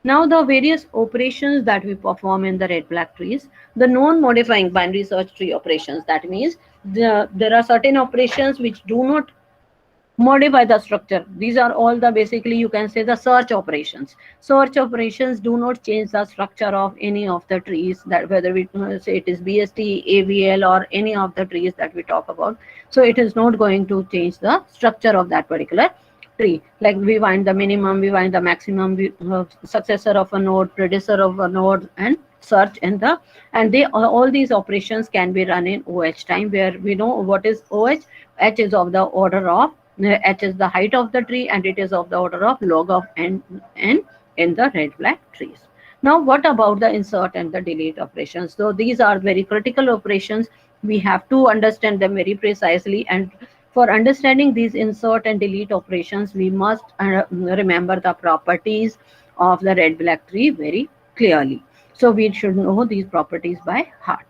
Now the various operations that we perform in the red-black trees, the non-modifying binary search tree operations, that means there are certain operations which do not modify the structure. These are all the, basically you can say, the search operations. Search operations do not change the structure of any of the trees, that whether we say it is BST, AVL, or any of the trees that we talk about. So it is not going to change the structure of that particular tree. Like we find the minimum, we find the maximum, successor of a node, predecessor of a node, and search in the, and they all these operations can be run in OH time, where we know what is OH. H is of the order of, H is the height of the tree, and it is of the order of log of n in the red black trees. Now what about the insert and the delete operations? So these are very critical operations. We have to understand them very precisely, and for understanding these insert and delete operations, we must remember the properties of the red black tree very clearly. So we should know these properties by heart.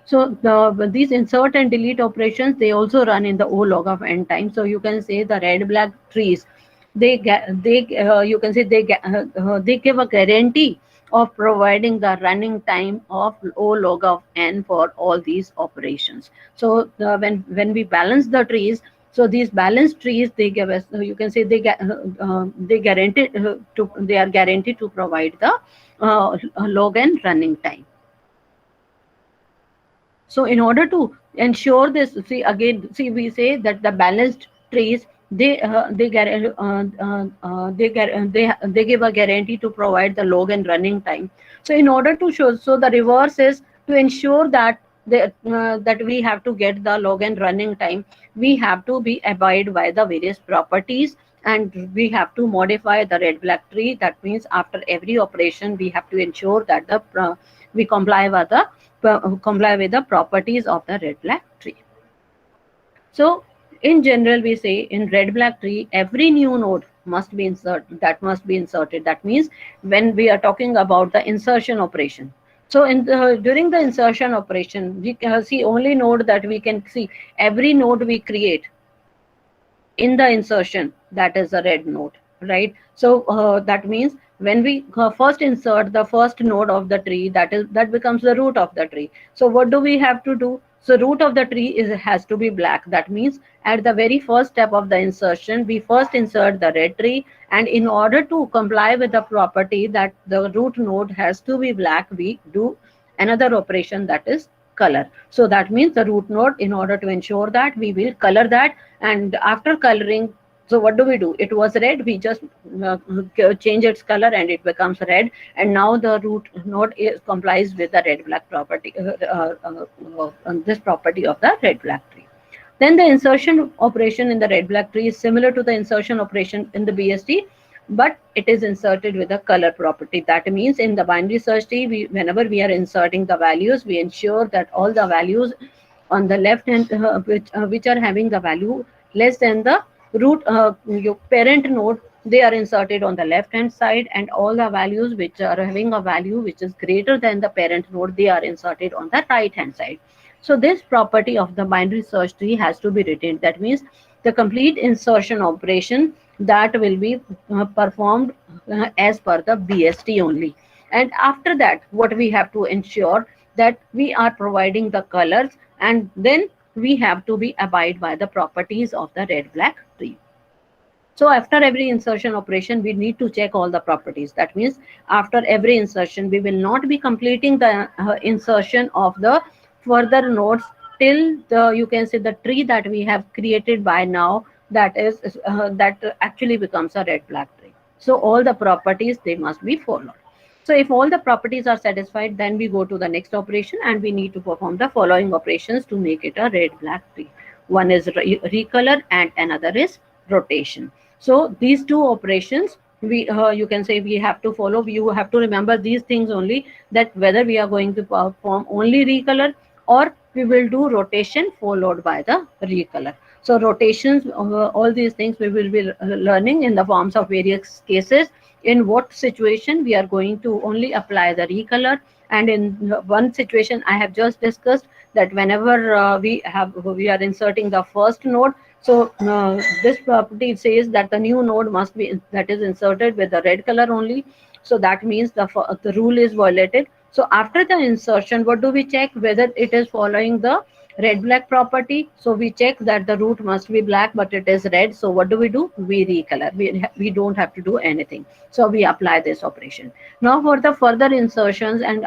So these insert and delete operations, they also run in the O log of n time. So you can say the red black trees, you can say they give a guarantee of providing the running time of O log of n for all these operations. So when we balance the trees, so these balanced trees, they give us, you can say they are guaranteed to provide the log n running time. So in order to ensure this, see again, see we say that the balanced trees, they give a guarantee to provide the log and running time. So in order to show, so the reverse is to ensure that that we have to get the log and running time, we have to be abide by the various properties, and we have to modify the red black tree. That means after every operation we have to ensure that the we comply with the properties of the red black tree. So in general, we say in red black tree, every new node must be inserted. That means when we are talking about the insertion operation. So during the insertion operation, we can see only node that we can see. Every node we create in the insertion, that is a red node, right? So that means when we first insert the first node of the tree, that becomes the root of the tree. So what do we have to do? So root of the tree has to be black. That means at the very first step of the insertion, we first insert the red tree, and in order to comply with the property that the root node has to be black, we do another operation, that is color. So that means the root node, in order to ensure that, we will color that, and after coloring, so what do? It was red, we just change its color and it becomes red, and now the root node complies with the red black property, this property of the red black tree. Then the insertion operation in the red black tree is similar to the insertion operation in the BST, but it is inserted with a color property. That means in the binary search tree, whenever we are inserting the values, we ensure that all the values on the left hand, which are having the value less than the root your parent node, they are inserted on the left hand side, and all the values which are having a value which is greater than the parent node, they are inserted on the right hand side. So this property of the binary search tree has to be retained. That means the complete insertion operation that will be performed as per the BST only. And after that, what we have to ensure that we are providing the colors, and then we have to be abide by the properties of the red black tree. So after every insertion operation, we need to check all the properties. That means after every insertion, we will not be completing the insertion of the further nodes till the, you can say, the tree that we have created by now, that is that actually becomes a red black tree. So all the properties, they must be followed. So if all the properties are satisfied, then we go to the next operation, and we need to perform the following operations to make it a red black tree. One is recolor and another is rotation. So these two operations, we you can say we have to follow. You have to remember these things only, that whether we are going to perform only recolor, or we will do rotation followed by the recolor. So rotations, all these things we will be learning in the forms of various cases. In what situation we are going to only apply the recolor, and in one situation I have just discussed, that whenever we are inserting the first node, so this property says that the new node must be, that is inserted with the red color only. So that means the rule is violated. So after the insertion, what do we check? Whether it is following the red black property. So we check that the root must be black, but it is red. So what do? We recolor. We don't have to do anything. So we apply this operation. Now for the further insertions, and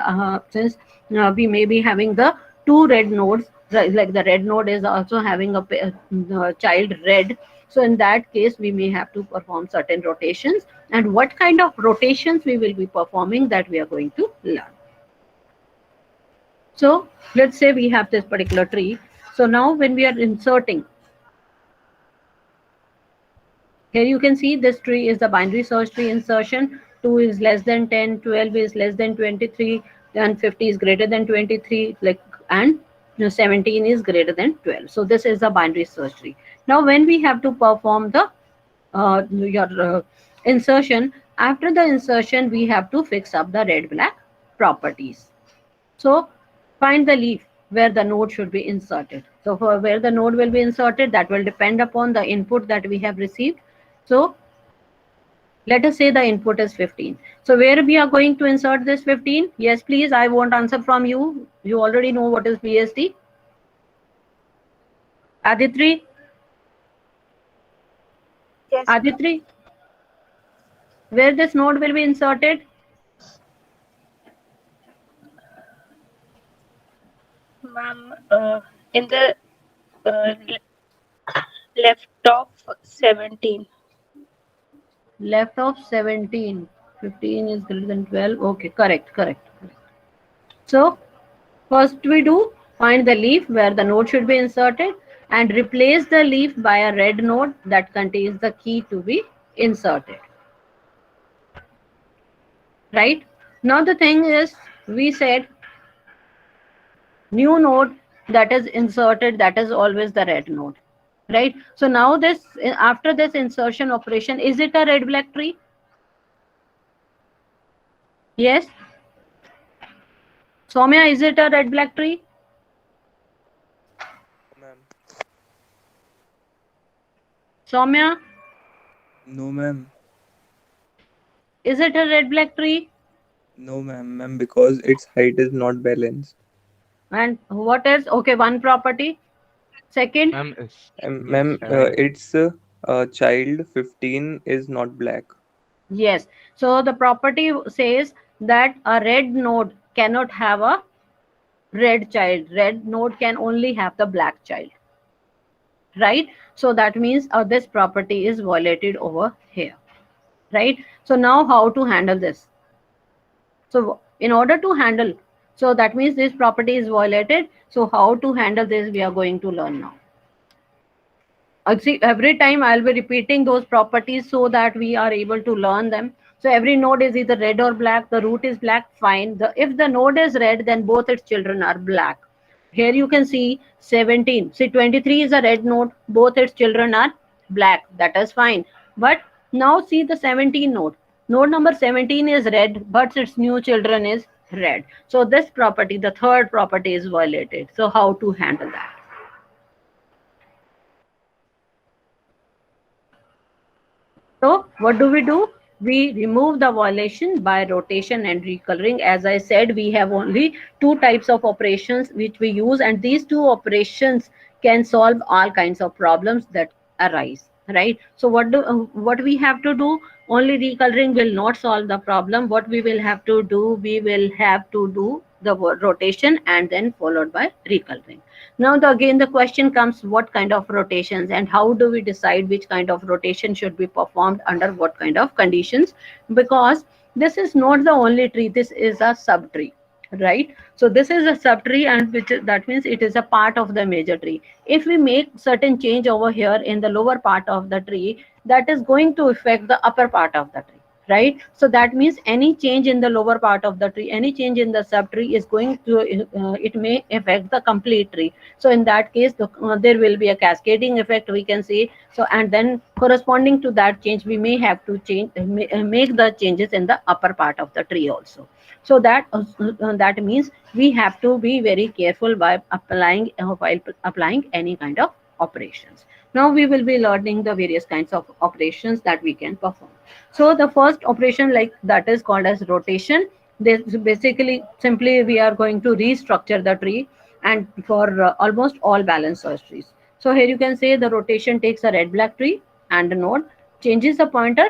since we may be having the two red nodes, like the red node is also having a child red. So in that case, we may have to perform certain rotations, and what kind of rotations we will be performing, that we are going to learn. So let's say we have this particular tree. So now when we are inserting, here you can see this tree is the binary search tree insertion. 2 is less than 10, 12 is less than 23, then 50 is greater than 23, like, and 17 is greater than 12. So this is the binary search tree. Now when we have to perform the your insertion, after the insertion we have to fix up the red black properties. So find the leaf where the node should be inserted. So for where the node will be inserted, that will depend upon the input that we have received. So let us say the input is 15. So where we are going to insert this 15? Yes, please, I want answer from you. You already know what is BST. Aditri? Yes. Aditri? Where this node will be inserted? Ma'am, in the left of 17. Left of 17. 15 is greater than 12. Okay, correct. So first we do find the leaf where the node should be inserted and replace the leaf by a red node that contains the key to be inserted. Right? Now the thing is, we said new node that is inserted, that is always the red node. Right? So now this, after this insertion operation, is it a red black tree? Yes? Soumya, is it a red black tree? Ma'am. Soumya, No, ma'am. is it a red black tree? No, ma'am, because its height is not balanced. And what is, okay, one property. Second, Ma'am, is Ma'am, yes, right. its child 15 is not black. yes. So the property says that a red node cannot have a red child. Red node can only have the black child. Right? So that means this property is violated over here. Right? So now how to handle this? So in order to handle, so that means this property is violated. So how to handle this, we are going to learn now. See, every time I'll be repeating those properties so that we are able to learn them. So every node is either red or black. The root is black, fine. If the node is red, then both its children are black. Here you can see 17. See, 23 is a red node. Both its children are black. That is fine. But now see the 17 node. Node number 17 is red, but its new children is red. So this property, the third property, is violated. So how to handle that? So what do? We remove the violation by rotation and recoloring. As I said, we have only two types of operations which we use, and these two operations can solve all kinds of problems that arise. Right? So what we have to do? Only recoloring will not solve the problem. What we will have to do? We will have to do the rotation and then followed by recoloring. Now again the question comes, what kind of rotations, and how do we decide which kind of rotation should be performed under what kind of conditions? Because this is not the only tree, this is a subtree, right? So this is a subtree, and that means it is a part of the major tree. If we make certain change over here in the lower part of the tree, that is going to affect the upper part of the tree. Right? So that means any change in the lower part of the tree, any change in the subtree is going to, it may affect the complete tree. So in that case, there will be a cascading effect, we can say. So, and then corresponding to that change, we may have to change, make the changes in the upper part of the tree also. So that means we have to be very careful by applying any kind of operations. Now we will be learning the various kinds of operations that we can perform. So the first operation like that is called as rotation. This basically simply we are going to restructure the tree and for almost all balanced search trees. So here you can say the rotation takes a red black tree and a node, changes the pointer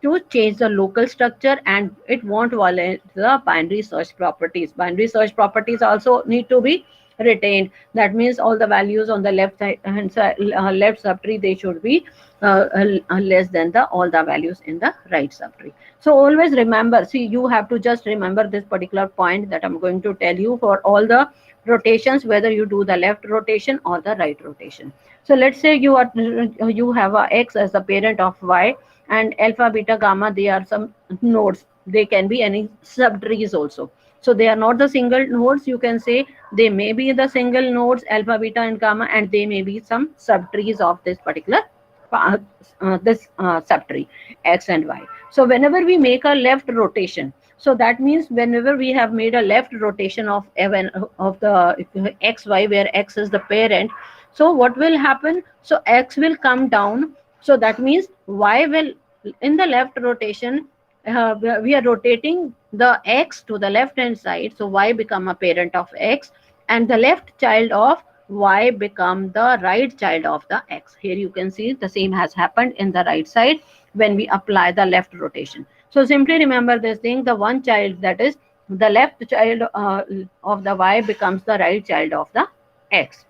to change the local structure, and it won't violate the binary search properties. Binary search properties also need to be retained. That means all the values on the left side hand side, left subtree, they should be less than the all the values in the right subtree. So always remember, see, you have to just remember this particular point that I'm going to tell you for all the rotations, whether you do the left rotation or the right rotation. So let's say you have a x as the parent of y, and alpha, beta, gamma, they are some nodes. They can be any subtrees also. So they are not the single nodes. You can say they may be the single nodes alpha, beta, and gamma, and they may be some subtrees of this particular subtree x and y. So whenever we make a left rotation, so that means whenever we have made a left rotation of the x y, where x is the parent, so what will happen? So x will come down. So that means y will, in the left rotation, we are rotating the x to the left hand side. So y become a parent of x, and the left child of y become the right child of the x. Here you can see the same has happened in the right side when we apply the left rotation. So simply remember this thing: the one child, that is the left child of the y, becomes the right child of the x.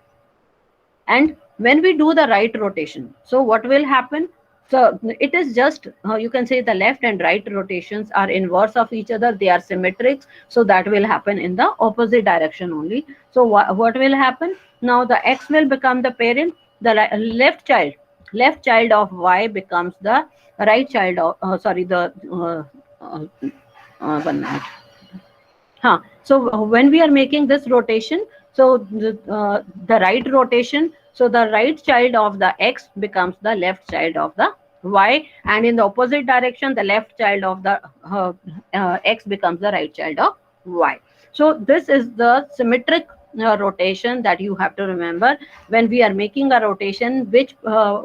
And when we do the right rotation, so what will happen? So it is just you can say the left and right rotations are inverse of each other, they are symmetric, so that will happen in the opposite direction only. So what will happen? Now the x will become the parent, the left child of y becomes the right child of sorry the one minute. So when we are making this rotation, so the right rotation, so the right child of the x becomes the left child of the y, and in the opposite direction, the left child of the x becomes the right child of y. So this is the symmetric rotation that you have to remember when we are making a rotation, which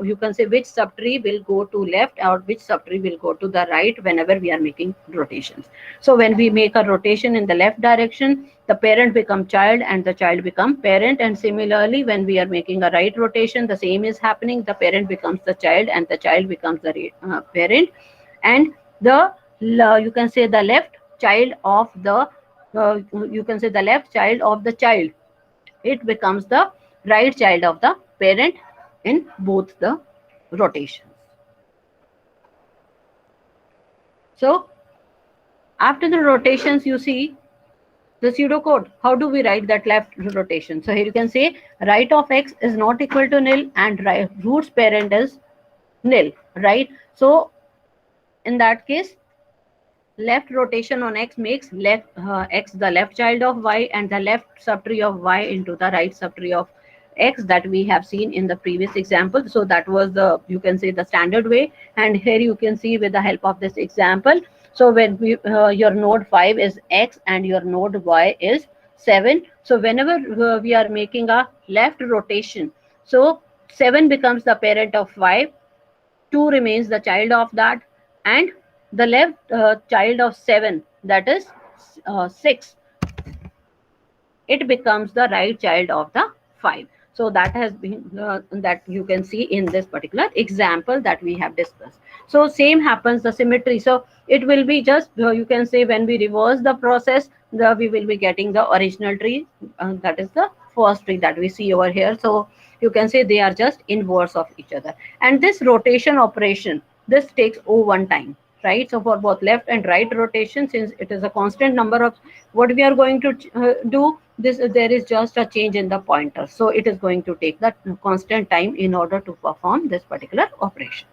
you can say which subtree will go to left or which subtree will go to the right whenever we are making rotations. So when we make a rotation in the left direction, the parent become child and the child become parent. And similarly, when we are making a right rotation, the same is happening. The parent becomes the child and the child becomes the parent. And the you can say the left child of the you can say the left child of the child, it becomes the right child of the parent in both the rotations. So after the rotations, you see the pseudocode. How do we write that left rotation? So here you can say right of x is not equal to nil and right, root's parent is nil, right? So in that case, left rotation on x makes left x the left child of y and the left subtree of y into the right subtree of x, that we have seen in the previous example. So that was the, you can say, the standard way, and here you can see with the help of this example. So when we your node 5 is x and your node y is 7, so whenever we are making a left rotation, so 7 becomes the parent of 5, 2 remains the child of that, and the left child of 7, that is 6, it becomes the right child of the 5. So that has been that you can see in this particular example that we have discussed. So same happens the symmetry. So it will be just you can say when we reverse the process, we will be getting the original tree, that is the first tree that we see over here. So you can say they are just inverse of each other, and this rotation operation, this takes O1 time, right? So for both left and right rotation, since it is a constant number of, what we are going to do this, there is just a change in the pointer, so it is going to take that constant time in order to perform this particular operation.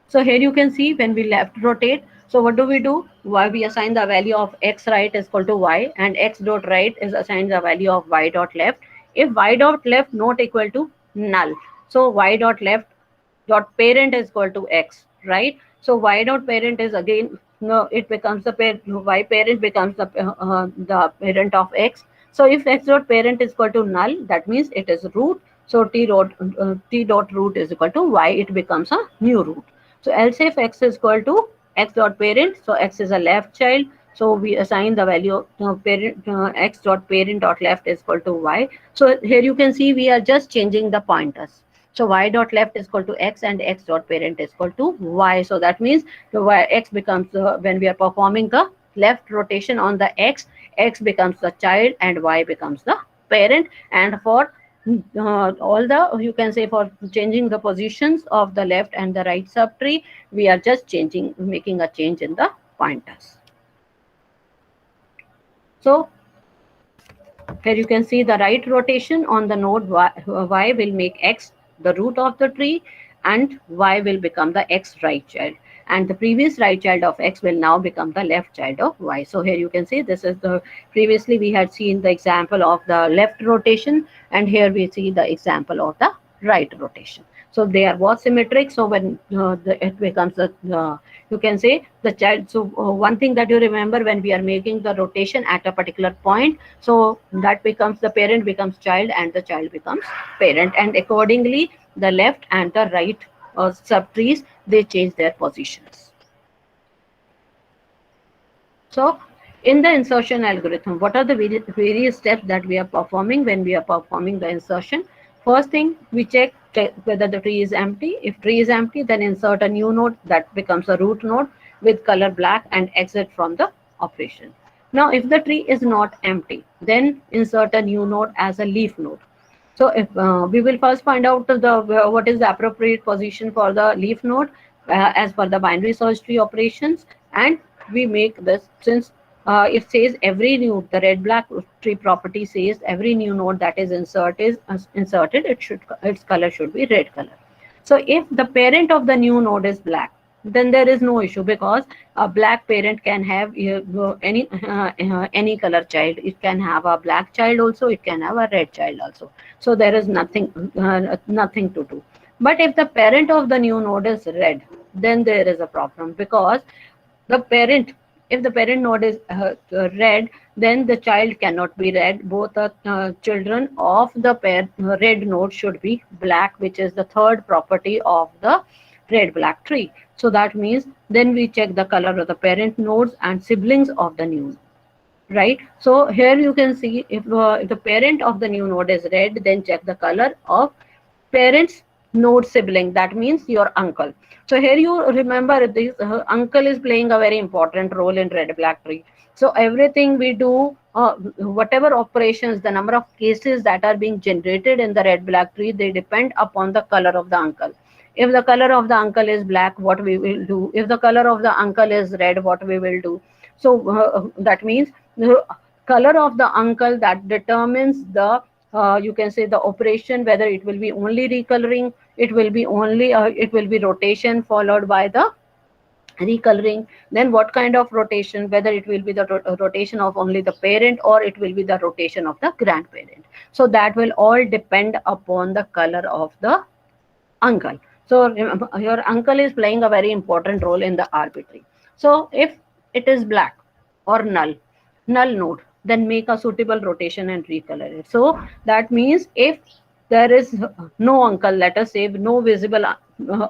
So here you can see when we left rotate, so what do? Why we assign the value of x right is equal to y, and x dot right is assigned the value of y dot left. If y dot left not equal to null, so y dot left dot parent is equal to x, right? So y dot parent is again, no, it becomes the parent, y parent becomes the parent of x. So if x dot parent is equal to null, that means it is root. So t dot root is equal to y, it becomes a new root. So else if x is equal to x dot parent, so x is a left child, so we assign the value of parent x dot parent dot left is equal to y. So here you can see we are just changing the pointers. So y dot left is equal to x and x dot parent is equal to y. So that means the y, x becomes when we are performing the left rotation on the x, x becomes the child and y becomes the parent. And for all the, you can say, for changing the positions of the left and the right subtree, we are just changing, making a change in the pointers. So here you can see the right rotation on the node y will make x the root of the tree and y will become the x right child. And the previous right child of x will now become the left child of y. So here you can see this is the, previously we had seen the example of the left rotation and here we see the example of the right rotation. So they are both symmetric. So when it becomes the, you can say the child. So one thing that you remember when we are making the rotation at a particular point, so that becomes the parent becomes child and the child becomes parent, and accordingly the left and the right subtrees, they change their positions. So in the insertion algorithm, what are the various steps that we are performing when we are performing the insertion? First thing, we check whether the tree is empty. If tree is empty, then insert a new node that becomes a root node with color black and exit from the operation. Now, if the tree is not empty, then insert a new node as a leaf node. So if we will first find out the what is the appropriate position for the leaf node as per the binary search tree operations, and we make this, since it says every node, the red black tree property says every new node that is inserted, it should, its color should be red color. So if the parent of the new node is black, then there is no issue, because a black parent can have any color child. It can have a black child also, it can have a red child also. So there is nothing to do. But if the parent of the new node is red, then there is a problem, because the parent, if the parent node is red, then the child cannot be red. Both the children of the red node should be black, which is the third property of the red black tree. So that means then we check the color of the parent nodes and siblings of the new node, right? So here you can see if the parent of the new node is red, then check the color of parents node sibling, that means your uncle. So here you remember this uncle is playing a very important role in red black tree. So everything we do, whatever operations, the number of cases that are being generated in the red black tree, they depend upon the color of the uncle. If the color of the uncle is black, what we will do? If the color of the uncle is red, what we will do? So that means the color of the uncle that determines the you can say the operation, whether it will be only recoloring, it will be only it will be rotation followed by the recoloring, then what kind of rotation, whether it will be the rotation of only the parent or it will be the rotation of the grandparent. So that will all depend upon the color of the uncle. So remember, your uncle is playing a very important role in the arbitrary. So if it is black or null node, then make a suitable rotation and recolor it. So that means if there is no uncle, let us say no visible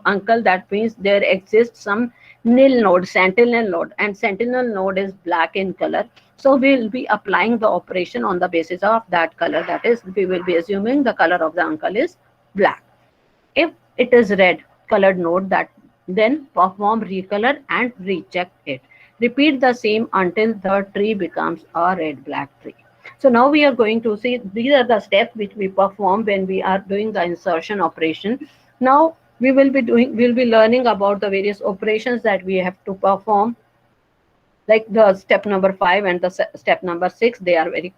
uncle, that means there exists some nil node, sentinel node, and sentinel node is black in color. So we will be applying the operation on the basis of that color. That is, we will be assuming the color of the uncle is black. If it is red colored node, that then perform recolor and recheck it. Repeat the same until the tree becomes a red black tree. So now we are going to see, these are the steps which we perform when we are doing the insertion operation. Now we'll be learning about the various operations that we have to perform, like the step number 5 and the step number 6. They are very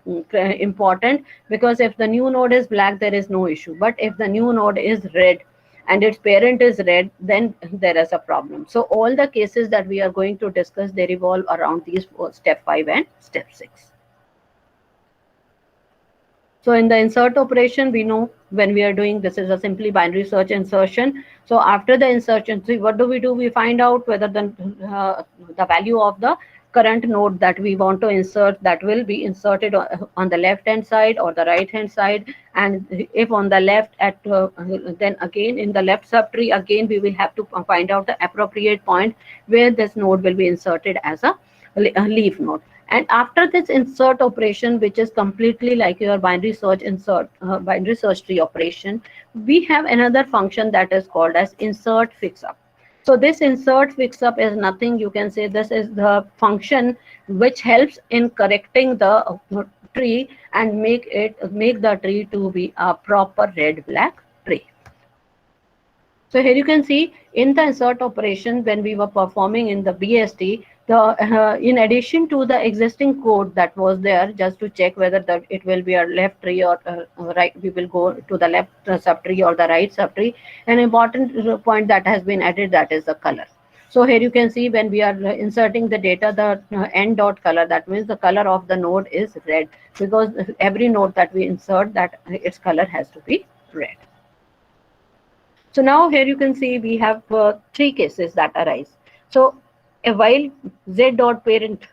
important, because if the new node is black, there is no issue. But if the new node is red and its parent is red, then there is a problem. So all the cases that we are going to discuss, they revolve around these step 5 and step 6. So in the insert operation, we know when we are doing, this is a simply binary search insertion. So after the insertion, see what do? We find out whether the value of the current node that we want to insert, that will be inserted on the left hand side or the right hand side. And if on the left, then again in the left subtree, again we will have to find out the appropriate point where this node will be inserted as a leaf node. And after this insert operation, which is completely like your binary search binary search tree operation, we have another function that is called as insert fix up. So this insert fix up is nothing, you can say this is the function which helps in correcting the tree and make the tree to be a proper red black tree. So here you can see in the insert operation, when we were performing in the BST, in addition to the existing code that was there, just to check whether it will be a left tree or right, we will go to the left subtree or the right subtree. An important point that has been added, that is the color. So here you can see when we are inserting the data, the end dot color, that means the color of the node is red, because every node that we insert, that its color has to be red. So now here you can see we have three cases that arise. So while z dot parent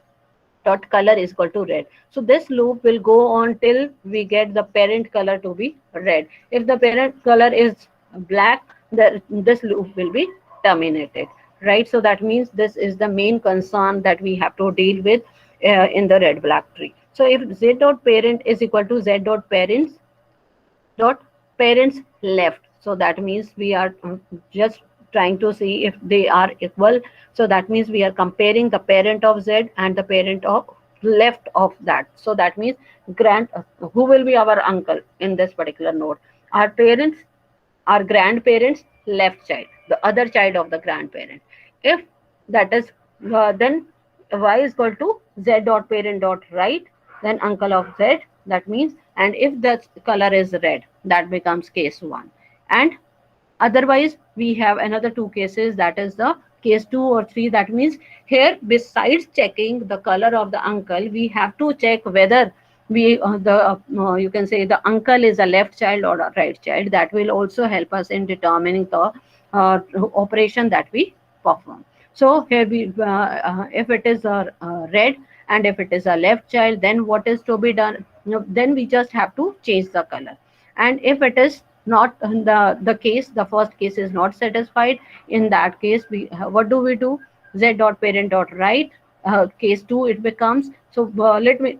dot color is equal to red, so this loop will go on till we get the parent color to be red. If the parent color is black, this loop will be terminated, right? So that means this is the main concern that we have to deal with in the red black tree. So if z dot parent is equal to z dot parents left, so that means we are just trying to see if they are equal. So that means we are comparing the parent of z and the parent of left of that. So that means who will be our uncle in this particular node? Our parents, our grandparents left child, the other child of the grandparent. If that is then y is equal to z dot parent dot right, then uncle of z, that means. And if the color is red, that becomes case 1. And otherwise we have another two cases, that is the case 2 or 3. That means here, besides checking the color of the uncle, we have to check whether you can say the uncle is a left child or a right child. That will also help us in determining the operation that we perform. So here if it is a red and if it is a left child, then what is to be done? Then we just have to change the color. And if it is not the case, the first case is not satisfied, in that case we what do? Z dot parent dot right, case 2 it becomes. So let me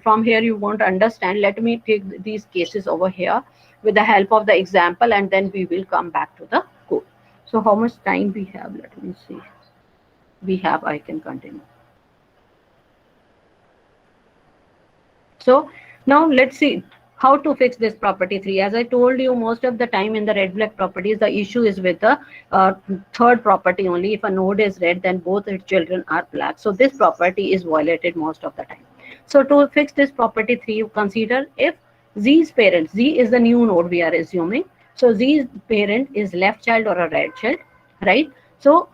from here you want to understand, let me take these cases over here with the help of the example, and then we will come back to the code. So how much time we have? Let me see. We have, I can continue. So now let's see how to fix this property 3. As I told you, most of the time in the red black properties, the issue is with the third property only. If a node is red, then both its children are black. So this property is violated most of the time. So to fix this property 3, consider if z's parent, z is the new node we are assuming. So z's parent is left child or a right child, right? So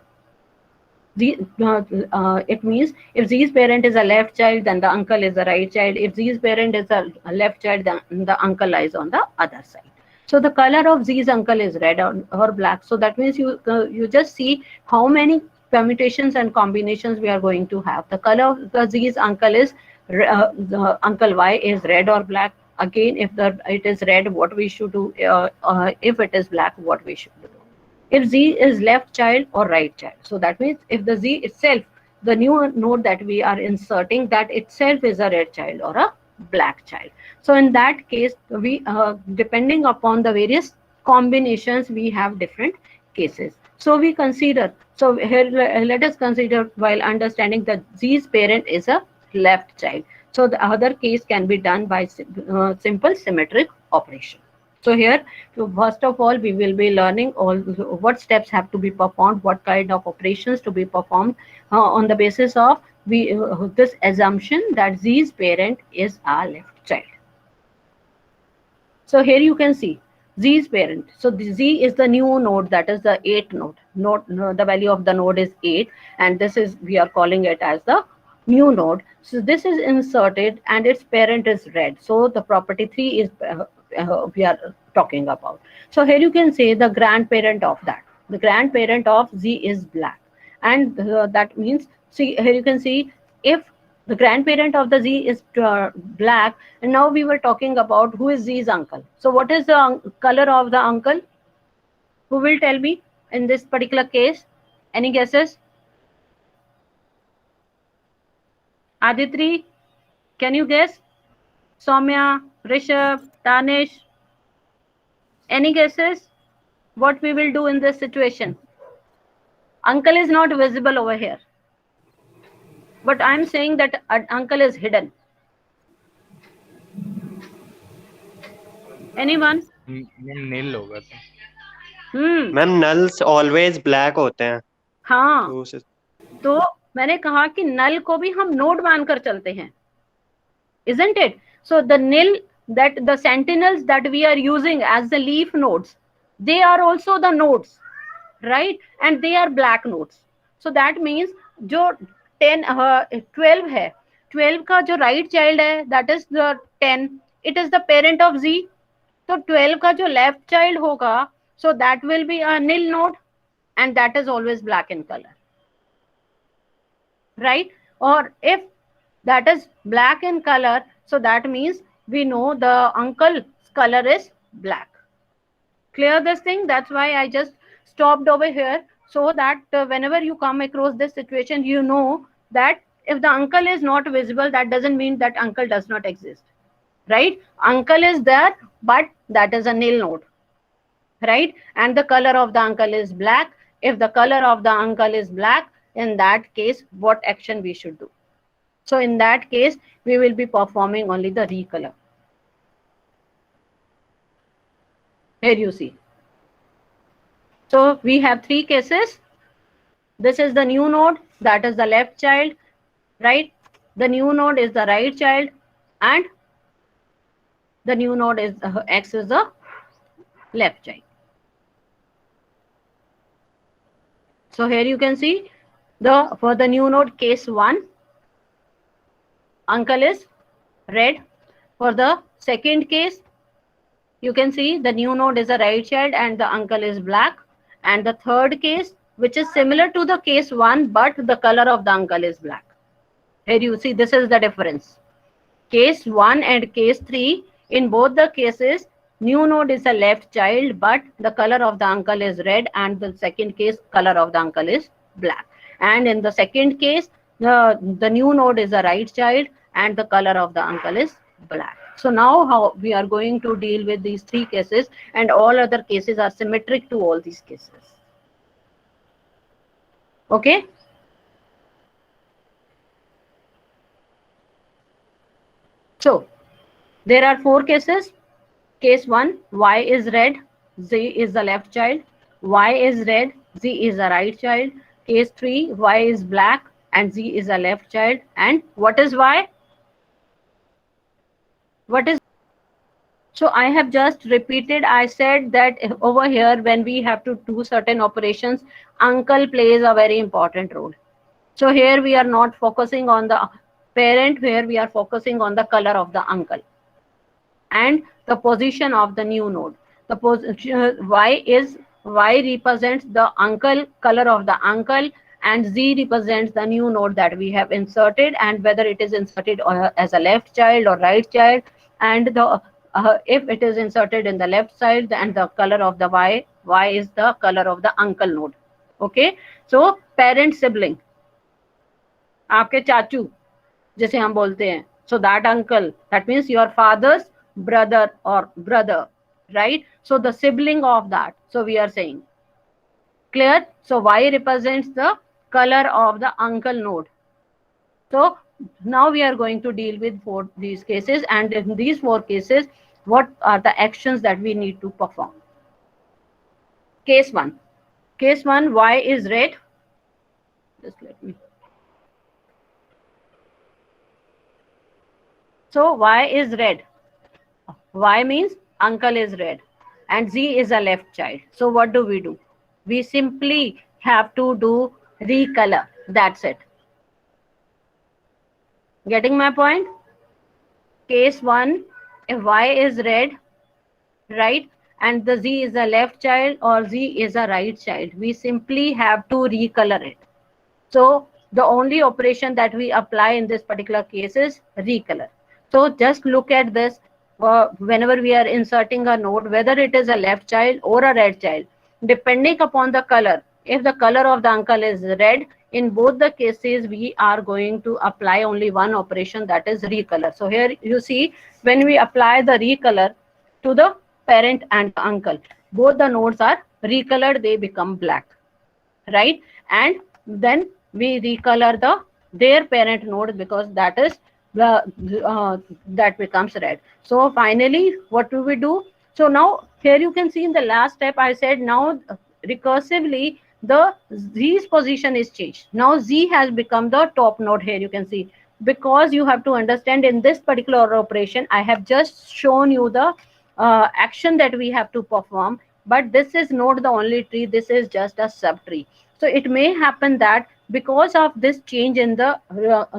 it means if z's parent is a left child, then the uncle is a right child. If z's parent is a left child, then the uncle lies on the other side. So the color of z's uncle is red or black. So that means you just see how many permutations and combinations we are going to have. The color of the z's uncle is the uncle y is red or black. Again, if it is red, what we should do? If it is black, what we should do? If z is left child or right child. So that means if the z itself, the new node that we are inserting, that itself is a red child or a black child. So in that case, we depending upon the various combinations, we have different cases. So we consider, so here let us consider, while understanding that z's parent is a left child. So the other case can be done by simple symmetric operation. So here, first of all, we will be learning all what steps have to be performed, what kind of operations to be performed on the basis of this assumption that z's parent is our left child. So here you can see z's parent. So the z is the new node, that is the 8 node. The value of the node is 8, and this is, we are calling it as the new node. So this is inserted and its parent is red. So the property 3 is we are talking about. So here you can say the grandparent of that. The grandparent of z is black, and that means See, here you can see if the grandparent of the Z is black, and now we were talking about who is Z's uncle. So what is the color of the uncle? Who will tell me in this particular case? Any guesses? Aditri, can you guess? Soumya, Rishabh, Tanish, any guesses? What we will do in this situation? Uncle is not visible over here, but I'm saying that uncle is hidden. Anyone? Ma'am nil होगा तो ma'am nulls always black होते हैं हाँ, तो उसे तो मैंने कहा कि नल को भी हम नोड मानकर चलते हैं, isn't it? So the nil, that the sentinels that we are using as the leaf nodes, they are also the nodes, right? And they are black nodes. So that means जो 12 है, 12 का जो right child है, that is the 10, it is the parent of Z. तो 12 का जो left child होगा, so that will be a nil node, and that is always black in color, right? Or if that is black in color, so that means we know the uncle's color is black. Clear this thing? That's why I just stopped over here, so that whenever you come across this situation, you know that if the uncle is not visible, that doesn't mean that uncle does not exist, right? Uncle is there, but that is a nil node, right? And the color of the uncle is black. If the color of the uncle is black, in that case, what action we should do? So in that case, we will be performing only the recolor. Here you see. So we have three cases. This is the new node, that is the left child, right? The new node is the right child, and the new node is X is the left child. So here you can see for the new node case 1, uncle is red. For the second case, you can see the new node is a right child and the uncle is black. And the third case, which is similar to the case 1, but the color of the uncle is black. Here you see, this is the difference. Case 1 and case 3, in both the cases, new node is a left child, but the color of the uncle is red, and the second case, color of the uncle is black. And in the second case, the new node is a right child and the color of the uncle is black. So now how we are going to deal with these three cases, and all other cases are symmetric to all these cases. Okay? So there are 4 cases. Case 1, Y is red, Z is the left child. Y is red, Z is the right child. Case 3, Y is black and Z is the left child. And what is Y? What is? So I have just repeated, I said that over here when we have to do certain operations, uncle plays a very important role. So here we are not focusing on the parent, here we are focusing on the color of the uncle and the position of the new node. The position Y represents the uncle, color of the uncle, and Z represents the new node that we have inserted, and whether it is inserted as a left child or right child, and the if it is inserted in the left side, and the color of the Y is the color of the uncle node. Okay, so parent sibling, आपके चाचू जैसे हम बोलते हैं, so that uncle, that means your father's brother or brother, right? So the sibling of that, so we are saying, clear? So Y represents the color of the uncle node. So now we are going to deal with these cases, and in these 4 cases, what are the actions that we need to perform? Case 1, Y is red. Just let me. So Y is red. Y means uncle is red and Z is a left child. So what do? We simply have to do recolor. That's it. Getting my point? Case 1, if Y is red, right, and the Z is a left child or Z is a right child, we simply have to recolor it. So the only operation that we apply in this particular case is recolor. So just look at this. Whenever we are inserting a node, whether it is a left child or a right child, depending upon the color, if the color of the uncle is red, in both the cases we are going to apply only one operation, that is recolor. So here you see, when we apply the recolor to the parent and the uncle, both the nodes are recolored, they become black, right? And then we recolor their parent node, because that is that becomes red. So finally, what do we do? So now here you can see in the last step I said, now recursively the z's position is changed. Now z has become the top node. Here you can see, because you have to understand, in this particular operation I have just shown you the action that we have to perform, but this is not the only tree, this is just a subtree. So it may happen that because of this change in the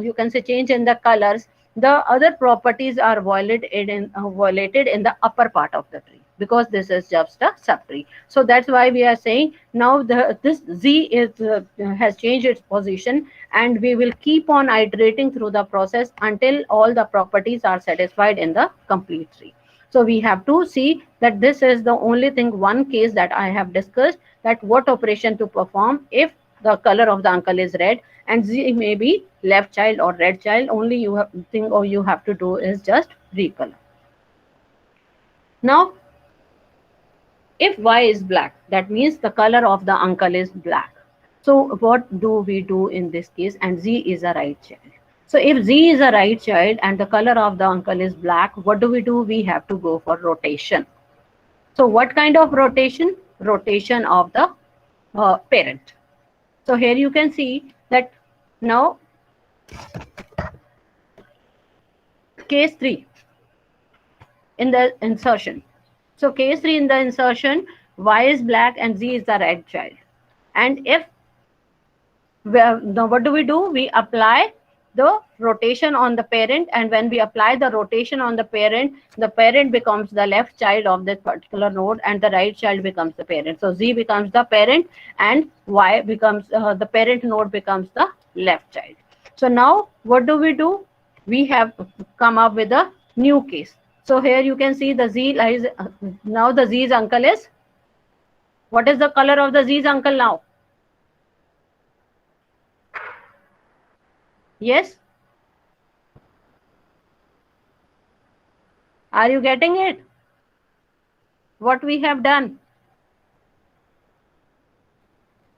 you can say change in the colors, the other properties are violated in the upper part of the tree, because this is just a subtree. So that's why we are saying now this z is has changed its position, and we will keep on iterating through the process until all the properties are satisfied in the complete tree. So we have to see that this is the only thing, one case that I have discussed, that what operation to perform if the color of the uncle is red and z may be left child or red child. Only you have thing or you have to do is just recolor. Now if y is black, that means the color of the uncle is black. So what do we do in this case? And z is a right child. So if z is a right child and the color of the uncle is black, what do? We have to go for rotation. So what kind of rotation? Rotation of the parent. So here you can see that now case 3 in the insertion. So case 3 in the insertion, y is black and z is the right child. And if now what do? We apply the rotation on the parent, and when we apply the rotation on the parent becomes the left child of this particular node and the right child becomes the parent. So z becomes the parent and y becomes the parent node becomes the left child. So now what do? We have come up with a new case. So here you can see the z lies now the z's uncle is, what is the color of the z's uncle now? Yes? Are you getting it? What we have done?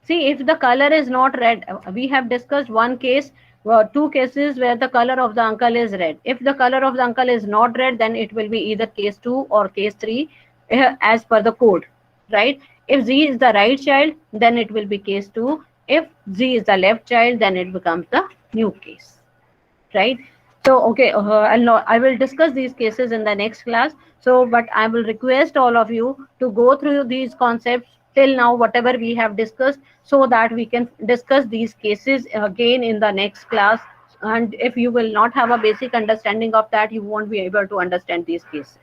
See, if the color is not red, we have discussed one case, two cases where the color of the uncle is red. If the color of the uncle is not red, then it will be either case 2 or case 3 as per the code, right? If z is the right child, then it will be case 2. If z is the left child, then it becomes the new case, right? So okay, I will discuss these cases in the next class. So but I will request all of you to go through these concepts till now, whatever we have discussed, so that we can discuss these cases again in the next class. And if you will not have a basic understanding of that, you won't be able to understand these cases.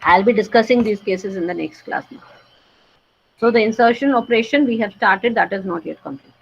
I'll be discussing these cases in the next class now. So the insertion operation we have started, that is not yet complete.